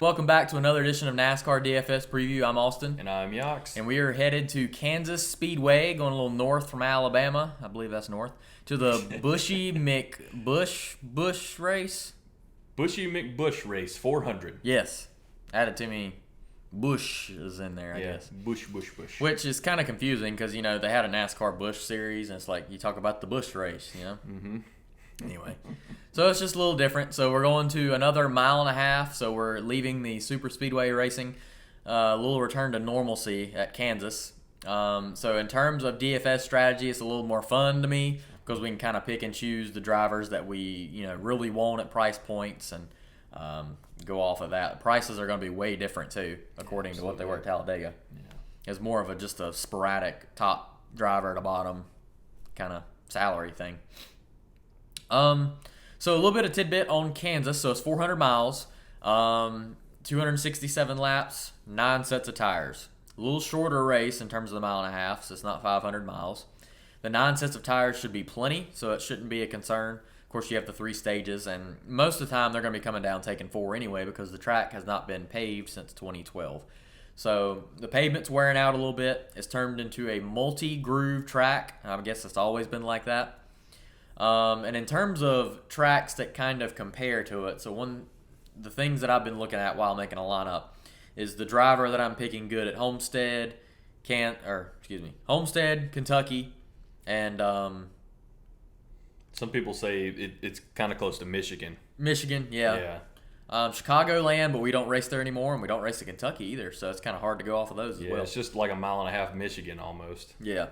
Welcome back to another edition of NASCAR DFS Preview. I'm AustYn. And I'm Yacs. And we are headed to Kansas Speedway, going a little north from Alabama. I believe that's north. To the Buschy McBusch race. Buschy McBusch race, 400. Yes. Added to me. Busch is in there, I guess. Busch. Which is kind of confusing because, you know, they had a NASCAR Busch series, and it's like you talk about the Busch race, you know? Mm-hmm. Anyway, so it's just a little different. So we're going to another mile and a half. So we're leaving the super speedway racing. A little return to normalcy at Kansas. So in terms of DFS strategy, it's a little more fun to me because we can kind of pick and choose the drivers that we really want at price points and go off of that. The prices are going to be way different too, according to what they were at Talladega. Yeah. It's more of just a sporadic top driver at the bottom kind of salary thing. So a little bit of tidbit on Kansas. So it's 400 miles, 267 laps, 9 sets of tires. A little shorter race in terms of the mile and a half, so it's not 500 miles. The 9 sets of tires should be plenty, so it shouldn't be a concern. Of course, you have the 3 stages, and most of the time they're going to be coming down taking 4 anyway because the track has not been paved since 2012. So the pavement's wearing out a little bit. It's turned into a multi-groove track. I guess it's always been like that. And in terms of tracks that kind of compare to it, so the things that I've been looking at while making a lineup is the driver that I'm picking good at Homestead, Kentucky, and some people say it's kind of close to Michigan. Michigan, yeah. Chicagoland, but we don't race there anymore, and we don't race to Kentucky either, so it's kind of hard to go off of those as well. Yeah, it's just like a mile and a half Michigan almost. Yeah.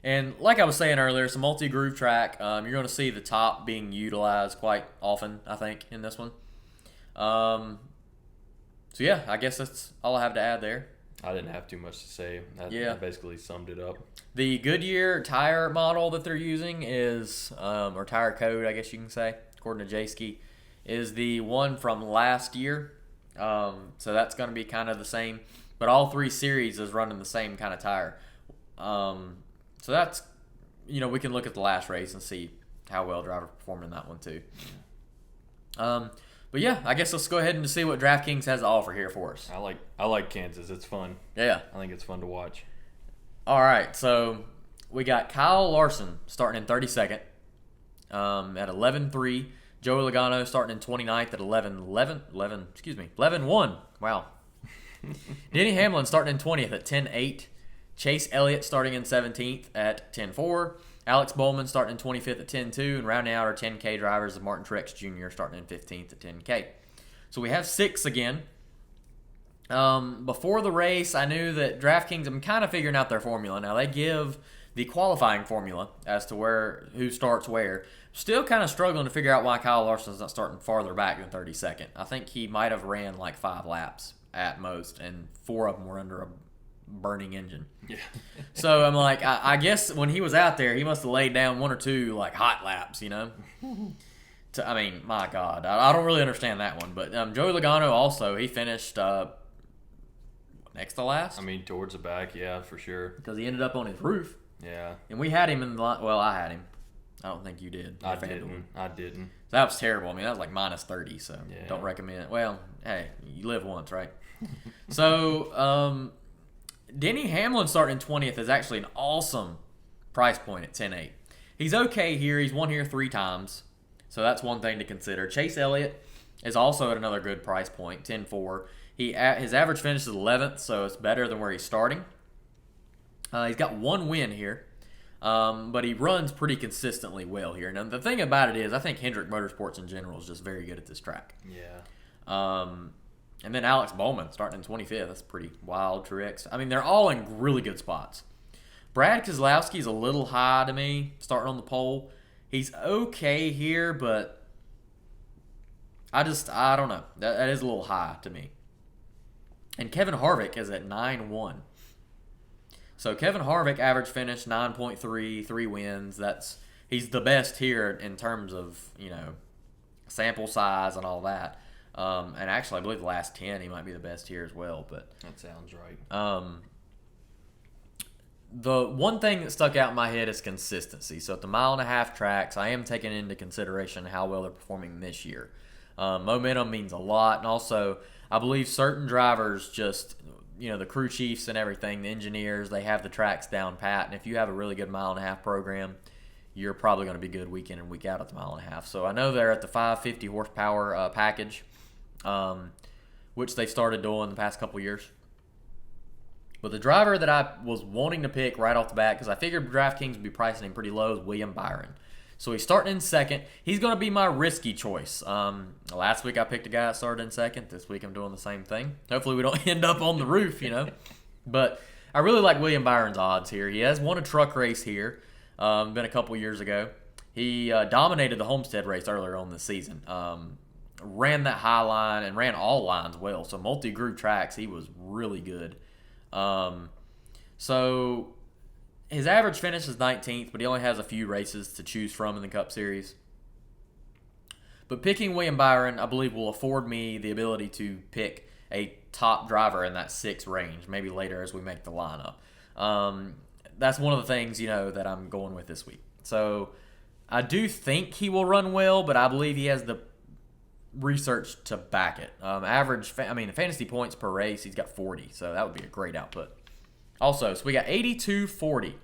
And like I was saying earlier, it's a multi-groove track. You're going to see the top being utilized quite often, I think, in this one. So, yeah, I guess that's all I have to add there. I didn't have too much to say. I basically summed it up. The Goodyear tire model that they're using is, or tire code, I guess you can say, according to J-Ski, is the one from last year. So that's going to be kind of the same. But all 3 series is running the same kind of tire. So that's, we can look at the last race and see how well driver performed in that one too. But yeah, I guess let's go ahead and see what DraftKings has to offer here for us. I like Kansas. It's fun. Yeah. I think it's fun to watch. All right, so we got Kyle Larson starting in 32nd at 11.3. Joey Logano starting in 29th at 11.1. Wow. Denny Hamlin starting in 20th at 10.8. Chase Elliott starting in 17th at 10.4. Alex Bowman starting in 25th at 10.2. And rounding out our 10K drivers of Martin Truex Jr. starting in 15th at 10K. So we have 6 again. Before the race, I knew that DraftKings, I'm kind of figuring out their formula. Now, they give the qualifying formula as to who starts where. Still kind of struggling to figure out why Kyle Larson's not starting farther back than 32nd. I think he might have ran like 5 laps at most, and 4 of them were under a burning engine. Yeah. So I'm like, I guess when he was out there, he must have laid down 1 or 2 like hot laps, my God, I don't really understand that one. But Joey Logano also, he finished next to last. Towards the back, yeah, for sure. Because he ended up on his roof. Yeah. And we had him in the I had him. I don't think you did. I didn't. So that was terrible. That was like minus 30, so Don't recommend it. Well, hey, you live once, right? So, Denny Hamlin starting 20th is actually an awesome price point at 10.8. He's okay here. He's won here 3 times, so that's one thing to consider. Chase Elliott is also at another good price point, 10.4. His average finish is 11th, so it's better than where he's starting. He's got 1 win here, but he runs pretty consistently well here. Now, the thing about it is I think Hendrick Motorsports in general is just very good at this track. Yeah. And then Alex Bowman starting in 25th. That's pretty wild. Truex. They're all in really good spots. Brad Keselowski's a little high to me, starting on the pole. He's okay here, but I don't know. That is a little high to me. And Kevin Harvick is at 9.1. So Kevin Harvick average finish 9.3, 3 wins. He's the best here in terms of sample size and all that. And actually, I believe the last 10 he might be the best here as well. But that sounds right. The one thing that stuck out in my head is consistency. So at the mile and a half tracks, I am taking into consideration how well they're performing this year. Momentum means a lot, and also I believe certain drivers just, the crew chiefs and everything, the engineers, they have the tracks down pat. And if you have a really good mile-and-a-half program, you're probably going to be good week in and week out at the mile-and-a-half. So I know they're at the 550 horsepower package, which they've started doing the past couple years. But the driver that I was wanting to pick right off the bat, because I figured DraftKings would be pricing him pretty low, is William Byron. So he's starting in second. He's going to be my risky choice. Last week I picked a guy that started in second. This week I'm doing the same thing. Hopefully we don't end up on the roof, But I really like William Byron's odds here. He has won a truck race here. Been a couple years ago. He dominated the Homestead race earlier on this season. Ran that high line and ran all lines well. So multi-groove tracks, he was really good. So his average finish is 19th, but he only has a few races to choose from in the Cup Series. But picking William Byron, I believe, will afford me the ability to pick a top driver in that 6 range, maybe later as we make the lineup. That's one of the things, that I'm going with this week. So I do think he will run well, but I believe he has the research to back it. The fantasy points per race, he's got 40, so that would be a great output. Also, so we got 82-40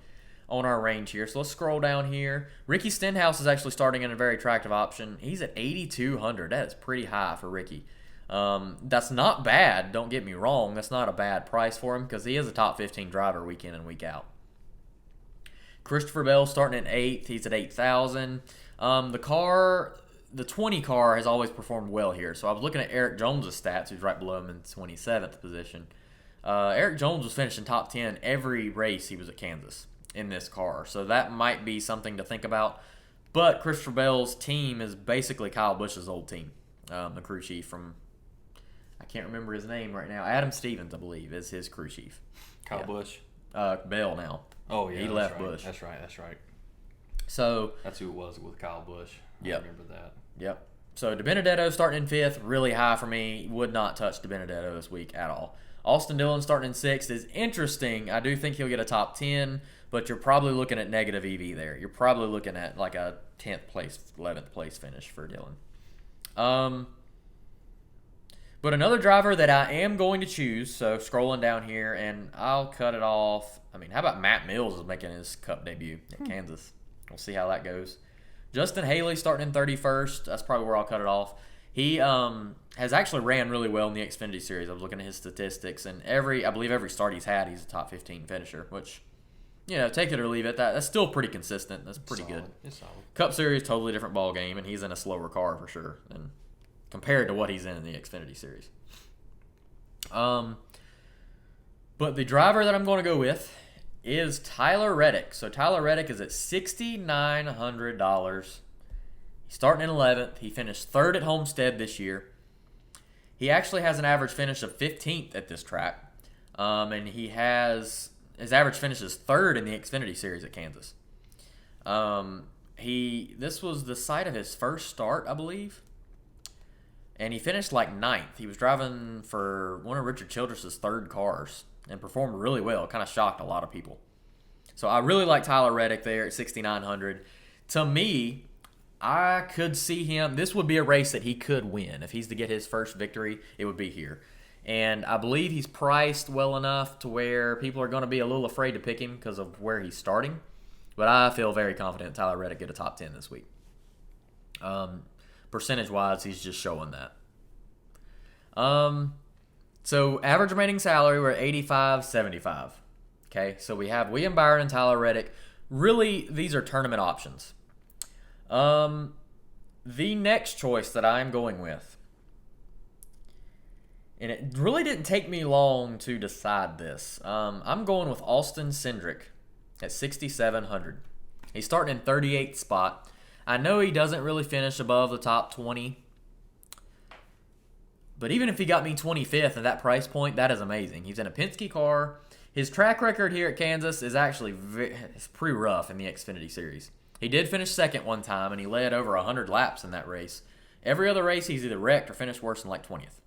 on our range here. So let's scroll down here. Ricky Stenhouse is actually starting in a very attractive option. He's at 8,200. That is pretty high for Ricky. That's not bad. Don't get me wrong. That's not a bad price for him because he is a top 15 driver week in and week out. Christopher Bell starting at 8th. He's at 8,000. The 20 car has always performed well here. So I was looking at Eric Jones' stats, who's right below him in 27th position. Eric Jones was finishing top 10 every race he was at Kansas in this car. So that might be something to think about. But Christopher Bell's team is basically Kyle Busch's old team. The crew chief from, I can't remember his name right now. Adam Stevens, I believe, is his crew chief. Kyle Busch? Bell now. Oh, yeah. He left Busch. That's right. So that's who it was with Kyle Busch. I remember that. Yep. So DiBenedetto starting in 5th, really high for me. Would not touch DiBenedetto this week at all. Austin Dillon starting in 6th is interesting. I do think he'll get a top 10, but you're probably looking at negative EV there. You're probably looking at like a 10th place, 11th place finish for Dillon. But another driver that I am going to choose, so scrolling down here, and I'll cut it off. How about Matt Mills is making his Cup debut at Kansas? We'll see how that goes. Justin Haley starting in 31st. That's probably where I'll cut it off. He has actually ran really well in the Xfinity Series. I was looking at his statistics, and I believe every start he's had, he's a top 15 finisher, which, take it or leave it. That's still pretty consistent. That's pretty good. It's solid. Cup Series, totally different ball game, and he's in a slower car for sure, and compared to what he's in the Xfinity Series. But the driver that I'm going to go with is Tyler Reddick. So Tyler Reddick is at $6,900. He's starting in 11th. He finished 3rd at Homestead this year. He actually has an average finish of 15th at this track. And his average finish is 3rd in the Xfinity Series at Kansas. This was the site of his first start, I believe. And he finished like 9th. He was driving for one of Richard Childress's 3rd cars and performed really well. Kind of shocked a lot of people. So I really like Tyler Reddick there at 6,900. To me, I could see him. This would be a race that he could win. If he's to get his first victory, it would be here. And I believe he's priced well enough to where people are going to be a little afraid to pick him because of where he's starting. But I feel very confident Tyler Reddick get a top 10 this week. Percentage-wise, he's just showing that. So average remaining salary, we're at $85.75. Okay, so we have William Byron and Tyler Reddick. Really, these are tournament options. The next choice that I'm going with, and it really didn't take me long to decide this. I'm going with Austin Cendrick at 6,700. He's starting in 38th spot. I know he doesn't really finish above the top 20. But even if he got me 25th at that price point, that is amazing. He's in a Penske car. His track record here at Kansas is actually it's pretty rough in the Xfinity Series. He did finish 2nd one time, and he led over 100 laps in that race. Every other race, he's either wrecked or finished worse than like 20th.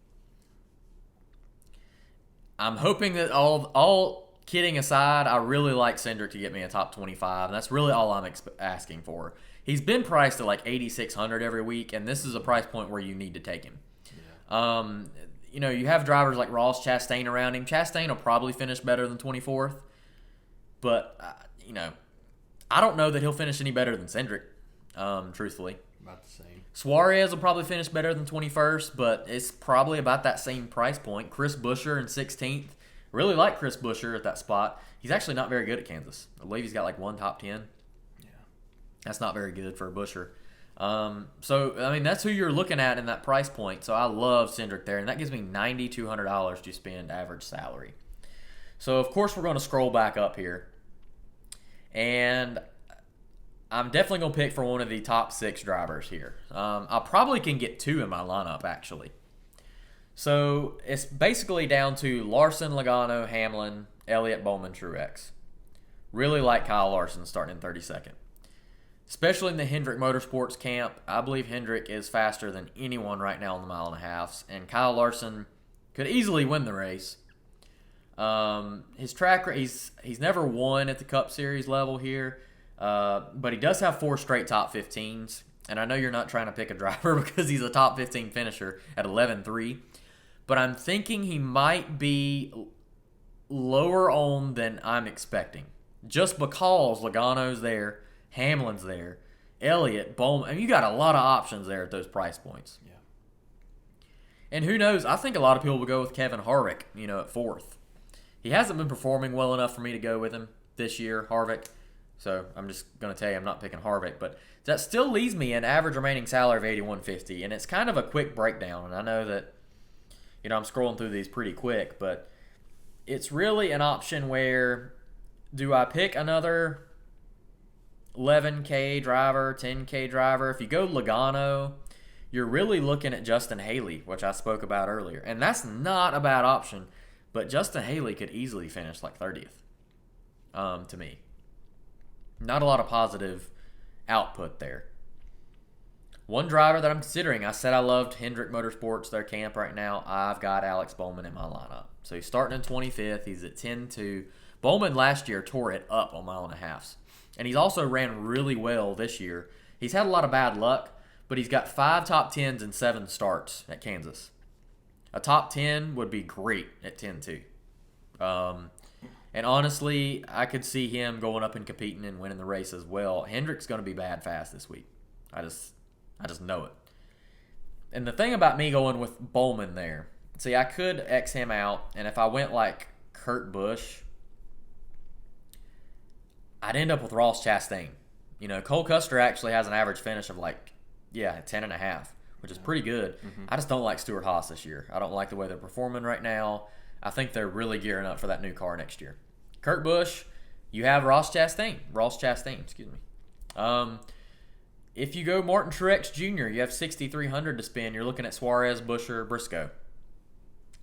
I'm hoping that all kidding aside, I really like Cendrick to get me a top 25, and that's really all I'm asking for. He's been priced at like $8,600 every week, and this is a price point where you need to take him. you have drivers like Ross Chastain around him. Chastain will probably finish better than 24th. But, I don't know that he'll finish any better than Cendrick, truthfully. About the same. Suarez will probably finish better than 21st, but it's probably about that same price point. Chris Buescher in 16th. Really like Chris Buescher at that spot. He's actually not very good at Kansas. I believe he's got like one top 10. Yeah. That's not very good for a Buescher. That's who you're looking at in that price point. So I love Cendrick there, and that gives me $9,200 to spend average salary. So, of course, we're going to scroll back up here. And I'm definitely going to pick for one of the top 6 drivers here. I probably can get 2 in my lineup, actually. So it's basically down to Larson, Logano, Hamlin, Elliott, Bowman, Truex. Really like Kyle Larson starting in 32nd. Especially in the Hendrick Motorsports camp. I believe Hendrick is faster than anyone right now in the mile and a half. And Kyle Larson could easily win the race. His track, he's never won at the Cup Series level here. But he does have 4 straight top 15s. And I know you're not trying to pick a driver because he's a top 15 finisher at 11-3. But I'm thinking he might be lower on than I'm expecting. Just because Logano's there, Hamlin's there, Elliott, Bowman. I mean, you got a lot of options there at those price points. Yeah. And who knows? I think a lot of people will go with Kevin Harvick, at 4th. He hasn't been performing well enough for me to go with him this year, Harvick. So I'm just going to tell you I'm not picking Harvick. But that still leaves me an average remaining salary of $8,150. And it's kind of a quick breakdown. And I know that, I'm scrolling through these pretty quick. But it's really an option where do I pick another 11K driver, 10K driver? If you go Logano, you're really looking at Justin Haley, which I spoke about earlier. And that's not a bad option. But Justin Haley could easily finish like 30th to me. Not a lot of positive output there. One driver that I'm considering, I said I loved Hendrick Motorsports, their camp right now. I've got Alex Bowman in my lineup. So he's starting in 25th. He's at 10-2. Bowman last year tore it up on mile and a halfs. And he's also ran really well this year. He's had a lot of bad luck, but he's got 5 top 10s and 7 starts at Kansas. A top 10 would be great at 10-2. And honestly, I could see him going up and competing and winning the race as well. Hendrick's going to be bad fast this week. I just know it. And the thing about me going with Bowman there, see, I could X him out, and if I went like Kirk Busch, I'd end up with Ross Chastain. Cole Custer actually has an average finish of 10.5, which is pretty good. Mm-hmm. I just don't like Stewart Haas this year. I don't like the way they're performing right now. I think they're really gearing up for that new car next year. Kirk Busch, you have Ross Chastain, excuse me. If you go Martin Truex Jr., you have $6,300 to spend. You're looking at Suarez, Buescher, Briscoe.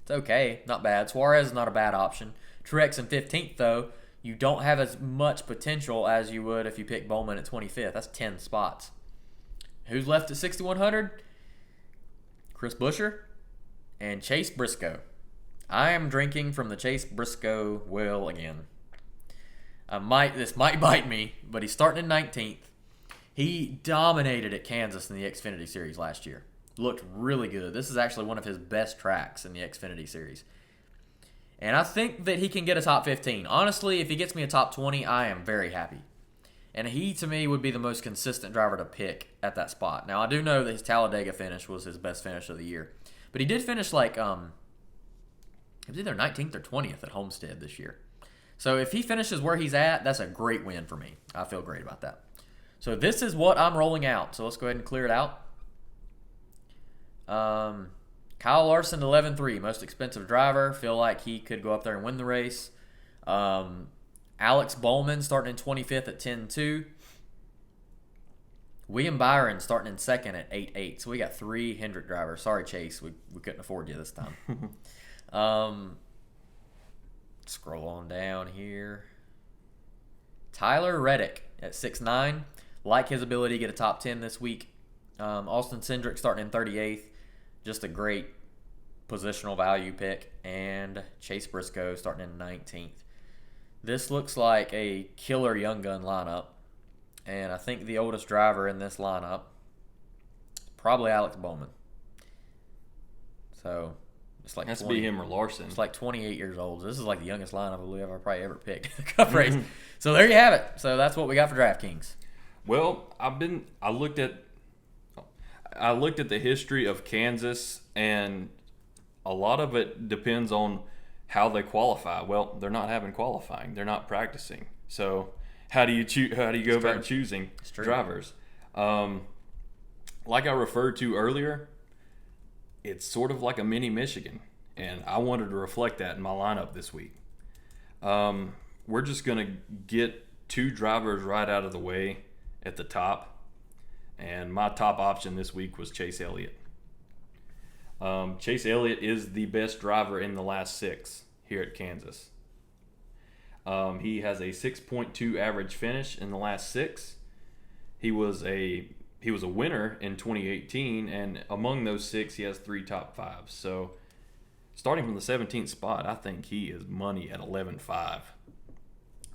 It's okay, not bad. Suarez is not a bad option. Truex in 15th, though, you don't have as much potential as you would if you pick Bowman at 25th. That's 10 spots. Who's left at 6,100? Chris Buescher and Chase Briscoe. I am drinking from the Chase Briscoe well again. This might bite me, but he's starting in 19th. He dominated at Kansas in the Xfinity Series last year. Looked really good. This is actually one of his best tracks in the Xfinity Series. And I think that he can get a top 15. Honestly, if he gets me a top 20, I am very happy. And he, to me, would be the most consistent driver to pick at that spot. Now, I do know that his Talladega finish was his best finish of the year. But he did finish it was either 19th or 20th at Homestead this year. So if he finishes where he's at, that's a great win for me. I feel great about that. So this is what I'm rolling out. So let's go ahead and clear it out. Kyle Larson, 11-3, most expensive driver. Feel like he could go up there and win the race. Alex Bowman starting in 25th at 10-2. William Byron starting in 2nd at 8-8. So we got 3 Hendrick drivers. Sorry, Chase. We couldn't afford you this time. Scroll on down here. Tyler Reddick at 6'9". Like his ability to get a top 10 this week. Austin Cendrick starting in 38th. Just a great positional value pick. And Chase Briscoe starting in 19th. This looks like a killer young gun lineup. And I think the oldest driver in this lineup, probably Alex Bowman. So It's like has to be him or Larson. It's like 28 years old. This is like the youngest lineup I believe I've probably ever picked in a Cup race. So there you have it. So that's what we got for DraftKings. Well, I looked at the history of Kansas, and a lot of it depends on how they qualify. Well, they're not having qualifying. They're not practicing. So how do you go about choosing drivers? Like I referred to earlier, it's sort of like a mini Michigan, and I wanted to reflect that in my lineup this week. We're just going to get 2 drivers right out of the way at the top, and my top option this week was Chase Elliott. Chase Elliott is the best driver in the last 6 here at Kansas. He has a 6.2 average finish in the last 6. He was a winner in 2018, and among those 6, he has 3 top 5s. So, starting from the 17th spot, I think he is money at 11.5.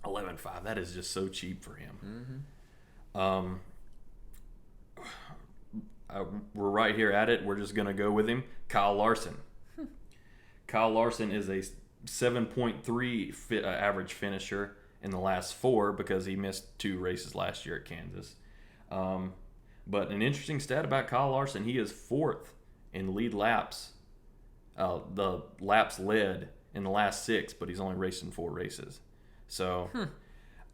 11.5. That is just so cheap for him. We're right here at it. We're just gonna go with him. Kyle Larson. Kyle Larson is a 7.3 average finisher in the last 4 because he missed 2 races last year at Kansas. But an interesting stat about Kyle Larson, he is 4th in lead laps. The laps led in the last 6, but he's only raced in 4 races. So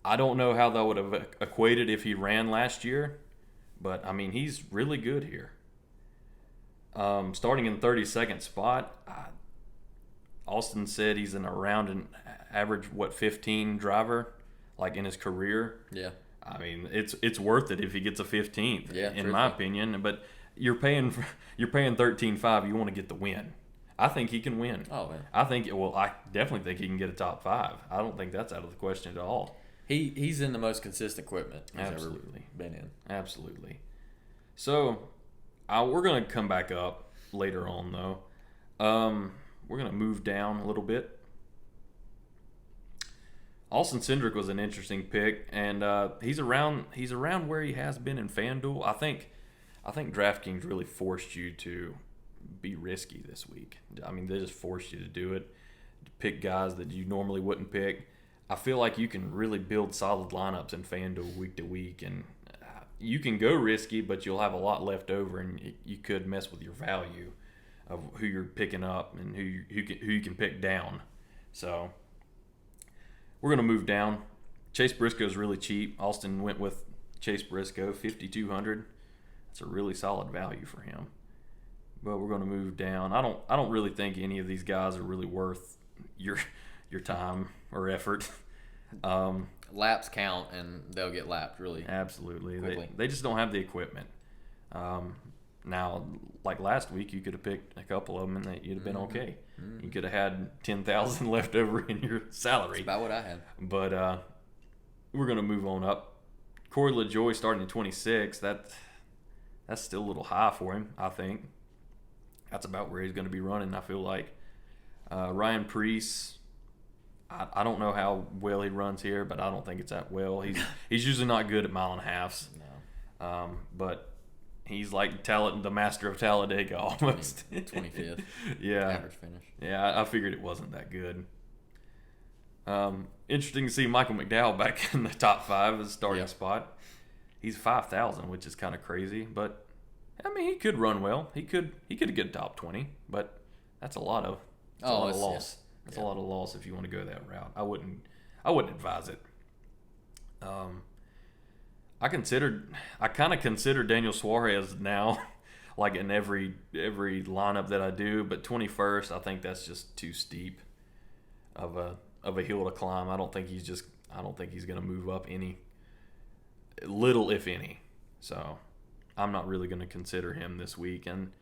I don't know how that would have equated if he ran last year, but I mean, he's really good here. Starting in 32nd spot, Austin said he's around an average 15 driver, like in his career. Yeah. I mean, it's worth it if he gets a 15th, in my opinion. But you're paying 13.5. You want to get the win. I think he can win. Oh man. I definitely think he can get a top 5. I don't think that's out of the question at all. He's in the most consistent equipment he's Absolutely. ever been in. Absolutely. So we're gonna come back up later on though. We're gonna move down a little bit. Austin Cendrick was an interesting pick, and he's around where he has been in FanDuel. I think DraftKings really forced you to be risky this week. I mean, they just forced you to do it, to pick guys that you normally wouldn't pick. I feel like you can really build solid lineups in FanDuel week to week, and you can go risky, but you'll have a lot left over, and you could mess with your value of who you're picking up and who you can pick down. So we're going to move down. Chase Briscoe is really cheap. Austin went with Chase Briscoe, $5,200. That's a really solid value for him. But we're going to move down. I don't really think any of these guys are really worth your time or effort. Laps count, and they'll get lapped really. Absolutely. Quickly. They just don't have the equipment. Now, like last week, you could have picked a couple of them, and you'd have been okay. You could have had $10,000 left over in your salary. That's about what I had. But we're going to move on up. Corey LaJoie starting at 26. That's still a little high for him, I think. That's about where he's going to be running, I feel like. Ryan Preece, I don't know how well he runs here, but I don't think it's that well. He's usually not good at mile and a halves. No. But he's like the master of Talladega almost. 25th. Yeah. Average finish. Yeah, I figured it wasn't that good. Interesting to see Michael McDowell back in the top 5 as starting spot. He's 5,000, which is kind of crazy, but I mean, he could run well. He could get top 20, but that's a lot of loss. That's a lot of loss if you want to go that route. I wouldn't advise it. I kind of consider Daniel Suarez now, like in every lineup that I do, but 21st, I think that's just too steep of a hill to climb. I don't think he's going to move up any little, if any. So I'm not really going to consider him this week, and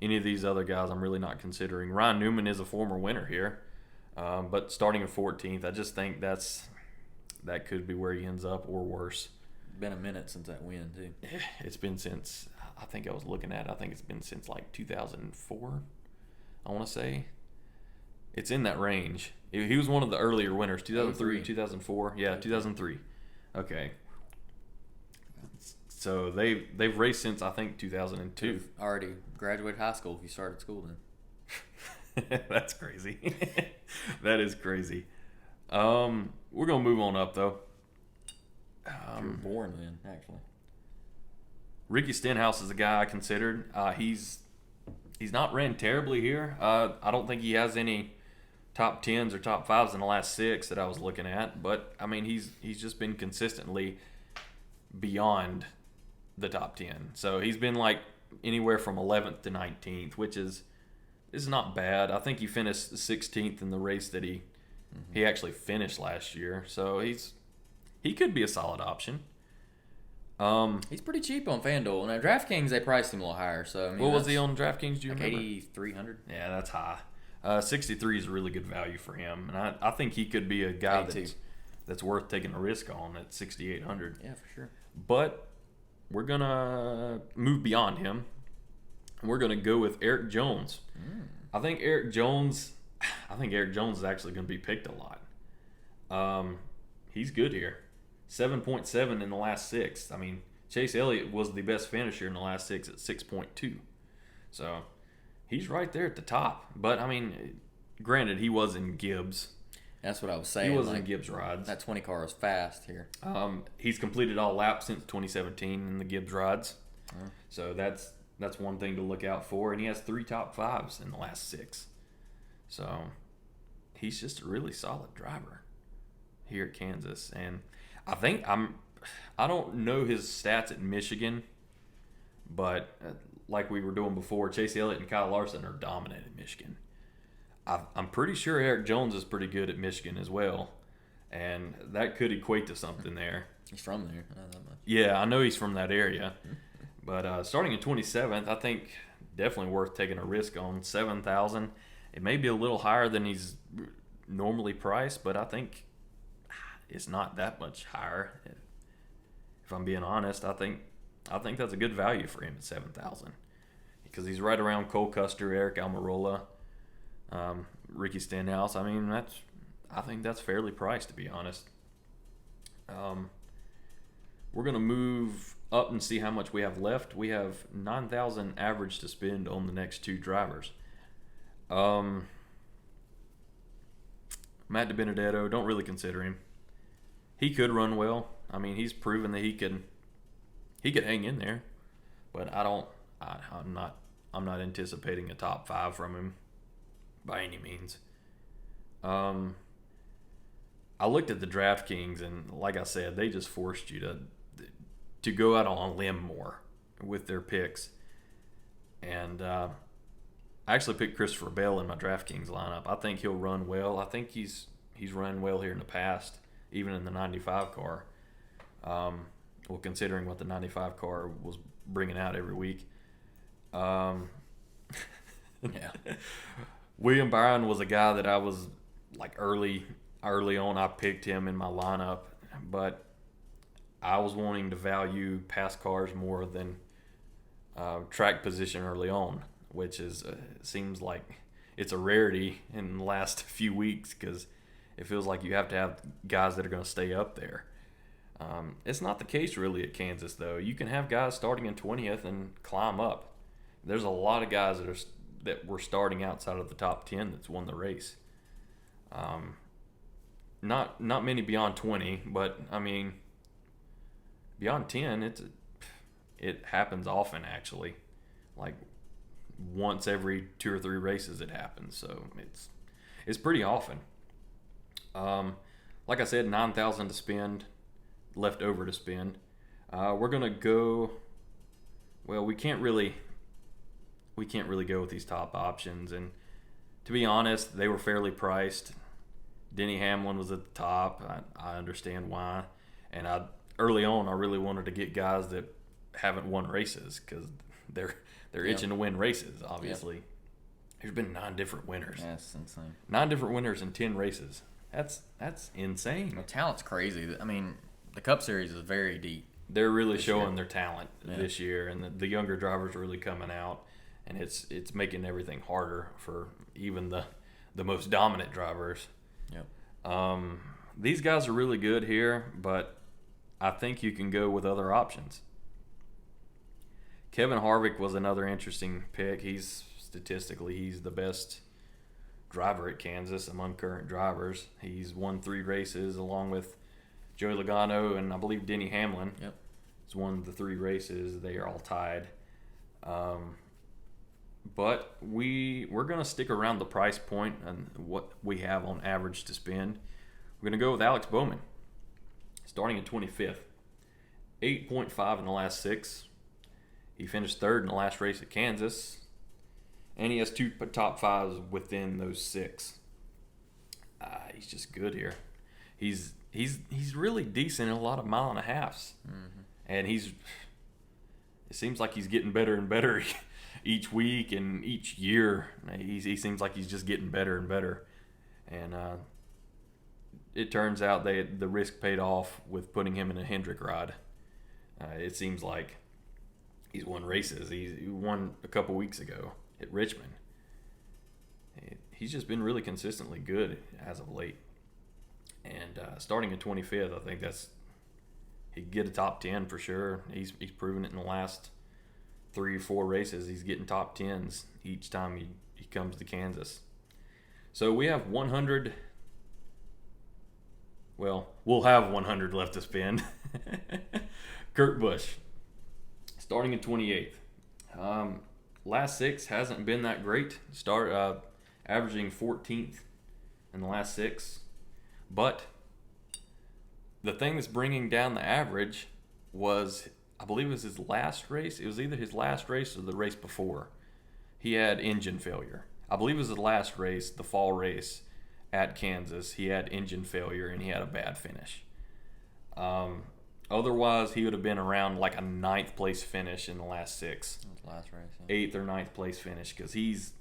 any of these other guys I'm really not considering. Ryan Newman is a former winner here, but starting at 14th, I just think that could be where he ends up or worse. Been a minute since that win too. It's been since, I think it's been since like 2004, I want to say. It's in that range. He was one of the earlier winners, 2003, 2004. Yeah, 2003. Okay. So they've raced since, I think, 2002. You've already graduated high school if you started school then. That's crazy. That is crazy. We're gonna move on up though. You're born then, actually. Ricky Stenhouse is a guy I considered. He's not ran terribly here. I don't think he has any top 10s or top 5s in the last 6 that I was looking at. But I mean, he's just been consistently beyond the top 10. So he's been like anywhere from 11th to 19th, which is not bad. I think he finished 16th in the race that he actually finished last year. So he could be a solid option. He's pretty cheap on FanDuel. Now DraftKings, they priced him a little higher. So I mean, what was he on DraftKings? Do you like remember? 8,300. Yeah, that's high. 63 is a really good value for him, and I think he could be a guy that's worth taking a risk on at 6,800. Yeah, for sure. But we're gonna move beyond him. We're gonna go with Erik Jones. I think Erik Jones is actually gonna be picked a lot. He's good here. 7.7 in the last 6. I mean, Chase Elliott was the best finisher in the last 6 at 6.2. So he's right there at the top. But I mean, granted, he was in Gibbs. That's what I was saying. He was in Gibbs rides. That 20 car is fast here. He's completed all laps since 2017 in the Gibbs rides. So that's one thing to look out for. And he has 3 top 5s in the last 6. So he's just a really solid driver here at Kansas. And I don't know his stats at Michigan, but like we were doing before, Chase Elliott and Kyle Larson are dominant at Michigan. I'm pretty sure Erik Jones is pretty good at Michigan as well, and that could equate to something there. He's from there. Not that much. Yeah, I know he's from that area. But starting in 27th, I think definitely worth taking a risk on. 7,000. It may be a little higher than he's normally priced, but I think it's not that much higher. If I'm being honest, I think that's a good value for him at 7,000 because he's right around Cole Custer, Eric Almirola, Ricky Stenhouse. I mean, I think that's fairly priced, to be honest. We're gonna move up and see how much we have left. We have 9,000 average to spend on the next 2 drivers. Matt DiBenedetto, don't really consider him. He could run well. I mean, he's proven that he could hang in there, but I'm not anticipating a top 5 from him by any means. I looked at the DraftKings, and like I said, they just forced you to go out on a limb more with their picks. And I actually picked Christopher Bell in my DraftKings lineup. I think he'll run well. I think he's run well here in the past, even in the 95 car. Well, considering what the 95 car was bringing out every week. Yeah. William Byron was a guy that I was like early on. I picked him in my lineup, but I was wanting to value pass cars more than track position early on, which is seems like it's a rarity in the last few weeks because it feels like you have to have guys that are going to stay up there. It's not the case really at Kansas, though. You can have guys starting in 20th and climb up. There's a lot of guys that were starting outside of the top 10 that's won the race. Not many beyond 20, but I mean, beyond 10, it happens often actually. Like once every 2 or 3 races it happens, so it's pretty often. Like I said, 9,000 to spend, left over to spend. We're gonna go. Well, we can't really go with these top options, and to be honest, they were fairly priced. Denny Hamlin was at the top. I understand why, and early on I really wanted to get guys that haven't won races because they're itching to win races. Obviously, there's been 9 different winners. That's insane. 9 different winners in 10 races. That's insane. The talent's crazy. I mean, the Cup Series is very deep. They're really showing their talent this year, and the younger drivers are really coming out, and it's making everything harder for even the most dominant drivers. Yep. These guys are really good here, but I think you can go with other options. Kevin Harvick was another interesting pick. Statistically he's the best driver at Kansas among current drivers. He's won 3 races along with Joey Logano and I believe Denny Hamlin. Yep. He's won the 3 races. They are all tied. But we're going to stick around the price point and what we have on average to spend. We're going to go with Alex Bowman, starting in 25th. 8.5 in the last 6. He finished 3rd in the last race at Kansas. And he has 2 top 5s within those 6. He's just good here. He's really decent in a lot of mile and a halves. Mm-hmm. And it seems like he's getting better and better each week and each year. He seems like he's just getting better and better. And it turns out the risk paid off with putting him in a Hendrick ride. It seems like he's won races. He won a couple weeks ago at Richmond. He's just been really consistently good as of late. And starting at 25th, I think he'd get a top 10 for sure. He's proven it in the last 3 or 4 races. He's getting top 10s each time he comes to Kansas. So we have 100. Well, we'll have 100 left to spend. Kirk Busch, starting in 28th. Last 6 hasn't been that great. Averaging 14th in the last 6. But the thing that's bringing down the average was, I believe it was his last race. It was either his last race or the race before. He had engine failure. I believe it was the last race, the fall race at Kansas. He had engine failure and he had a bad finish. Otherwise, he would have been around like a 9th place finish in the last 6. Last race. Yeah. 8th or 9th place finish because he's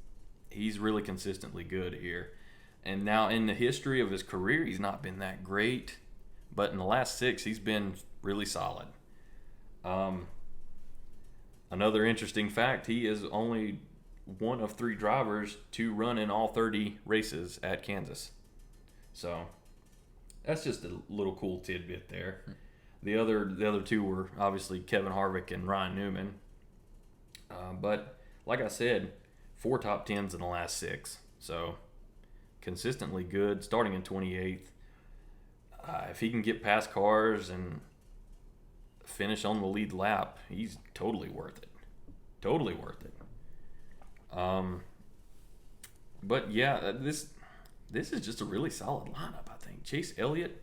really consistently good here. And now in the history of his career, he's not been that great. But in the last 6, he's been really solid. Another interesting fact, he is only one of 3 drivers to run in all 30 races at Kansas. So that's just a little cool tidbit there. The other 2 were obviously Kevin Harvick and Ryan Newman. But like I said, 4 top 10s in the last 6. So consistently good, starting in 28th. If he can get past cars and finish on the lead lap, he's totally worth it. Totally worth it. But yeah, this is just a really solid lineup, I think. Chase Elliott,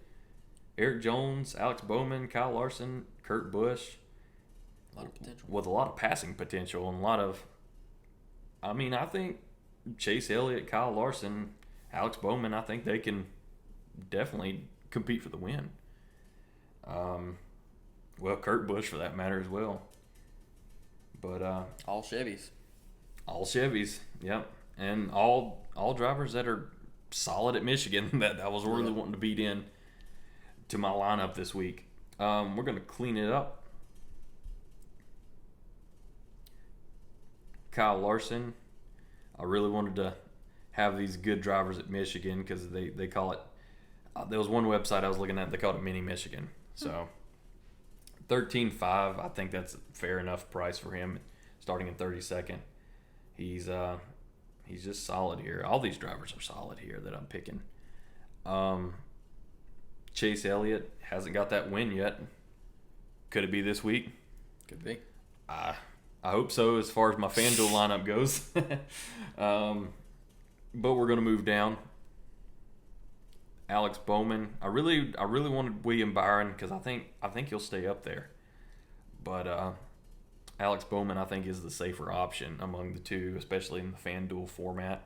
Eric Jones, Alex Bowman, Kyle Larson, Kirk Busch. A lot of potential. With a lot of passing potential and a lot of... I mean, I think Chase Elliott, Kyle Larson, Alex Bowman, I think they can definitely compete for the win. Well, Kirk Busch for that matter as well. But All Chevys. all Chevys, yep, and all drivers that are solid at Michigan that I was really wanting to beat in to my lineup this week. We're gonna clean it up. Kyle Larson, I really wanted to have these good drivers at Michigan because they call it. There was one website I was looking at, they called it Mini Michigan. So 13.5, I think that's a fair enough price for him, starting in 32nd. He's just solid here. All these drivers are solid here that I'm picking. Chase Elliott hasn't got that win yet. Could it be this week? Could be. I hope so as far as my FanDuel lineup goes. But we're going to move down. Alex Bowman. I really wanted William Byron because I think he'll stay up there. But Alex Bowman, I think, is the safer option among the 2, especially in the FanDuel format.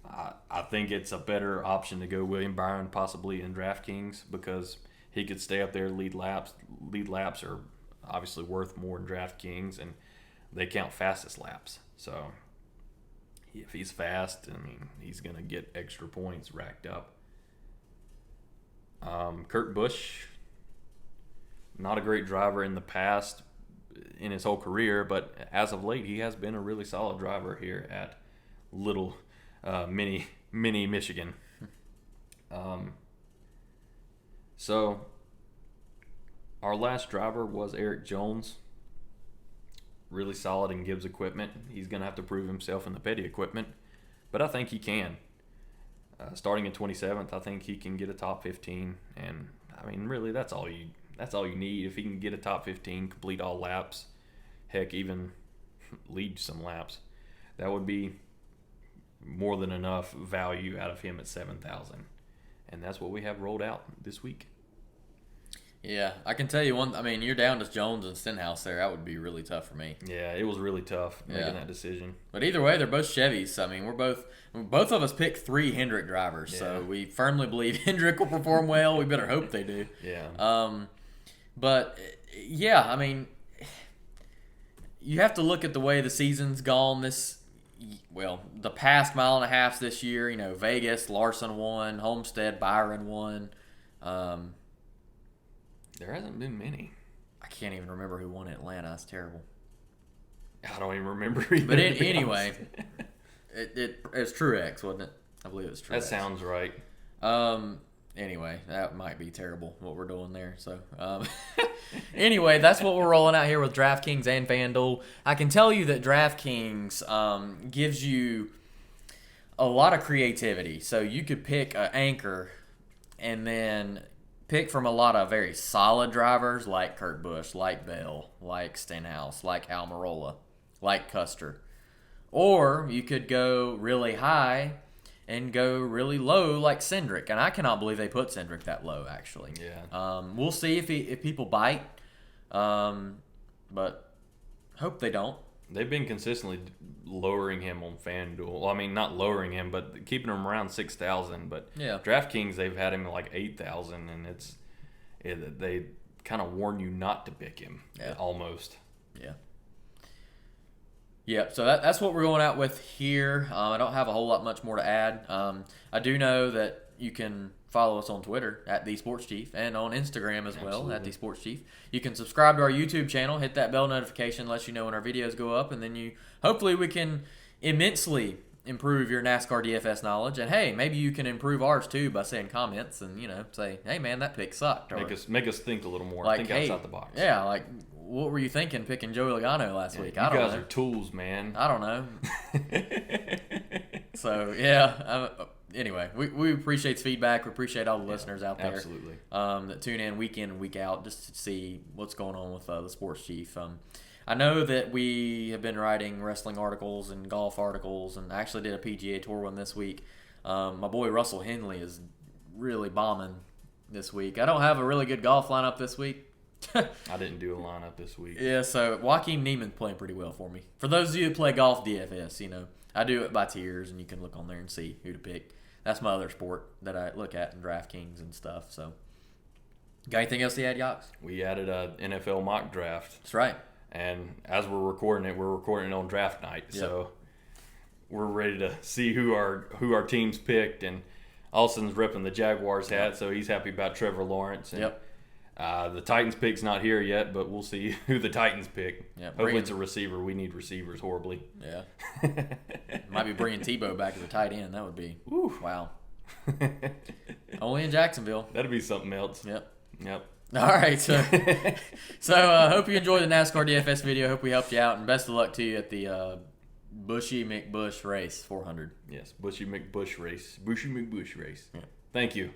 I think it's a better option to go William Byron possibly in DraftKings because he could stay up there lead laps. Lead laps are obviously worth more in DraftKings, and they count fastest laps. So if he's fast, I mean, he's going to get extra points racked up. Kirk Busch, not a great driver in the past in his whole career, but as of late, he has been a really solid driver here at little mini Michigan. So our last driver was Eric Jones. Really solid in Gibbs equipment. He's going to have to prove himself in the Petty equipment, but I think he can. Starting in 27th, I think he can get a top 15, and I mean, really, that's all you need. If he can get a top 15, complete all laps, heck, even lead some laps, that would be more than enough value out of him at 7,000, and that's what we have rolled out this week. Yeah, I can tell you one. I mean, you're down to Jones and Stenhouse there. That would be really tough for me. Yeah, it was really tough making that decision. But either way, they're both Chevys. I mean, both of us picked 3 Hendrick drivers, so we firmly believe Hendrick will perform well. We better hope they do. Yeah. But yeah, I mean, you have to look at the way the season's gone the past mile and a half this year. You know, Vegas, Larson won, Homestead, Byron won. There hasn't been many. I can't even remember who won Atlanta. It's terrible. I don't even remember either. But anyway, it's Truex, wasn't it? I believe it's Truex. That sounds right. Anyway, that might be terrible what we're doing there. So, anyway, that's what we're rolling out here with DraftKings and FanDuel. I can tell you that DraftKings gives you a lot of creativity. So you could pick an anchor and then pick from a lot of very solid drivers like Kirk Busch, like Bell, like Stenhouse, like Almirola, like Custer. Or you could go really high and go really low like Cendrick. And I cannot believe they put Cendrick that low, actually. Yeah. We'll see if people bite, but hope they don't. They've been consistently lowering him on FanDuel. Well, I mean, not lowering him, but keeping him around 6,000. But yeah. DraftKings, they've had him at like 8,000, and they kind of warn you not to pick him. Yeah. Almost. Yeah. Yeah, so that's what we're going out with here. I don't have a whole lot much more to add. I do know that you can follow us on Twitter at The Sports Chief and on Instagram as well at The Sports Chief. You can subscribe to our YouTube channel, hit that bell notification, lets you know when our videos go up, and then hopefully we can immensely improve your NASCAR DFS knowledge. And hey, maybe you can improve ours too by saying comments and say, hey man, that pick sucked. Or, make us think a little more. Like, think hey, outside the box. Yeah, like what were you thinking picking Joey Logano last week? I don't know. You guys are tools, man. I don't know. So yeah. Anyway, we appreciate the feedback. We appreciate all the listeners out there. Absolutely. That tune in week and week out just to see what's going on with the Sports Chief. I know that we have been writing wrestling articles and golf articles, and I actually did a PGA Tour one this week. My boy Russell Henley is really bombing this week. I don't have a really good golf lineup this week. I didn't do a lineup this week. Yeah, so Joaquin Neiman's playing pretty well for me. For those of you who play golf DFS, I do it by tiers, and you can look on there and see who to pick. That's my other sport that I look at in DraftKings and stuff. So, got anything else to add, Yachts? We added a NFL mock draft. That's right. And as we're recording it on draft night. Yep. So we're ready to see who our teams picked. And Austin's ripping the Jaguars hat, so he's happy about Trevor Lawrence. And, the Titans pick's not here yet, but we'll see who the Titans pick. Yep. Hopefully it's a receiver. We need receivers horribly. Yeah. Might be bringing Tebow back as a tight end. That would be wow. Only in Jacksonville. That'd be something else. Yep. All right. So hope you enjoyed the NASCAR DFS video. Hope we helped you out, and best of luck to you at the Buschy McBusch race 400. Yes, Buschy McBusch race. Buschy McBusch race. Yeah. Thank you.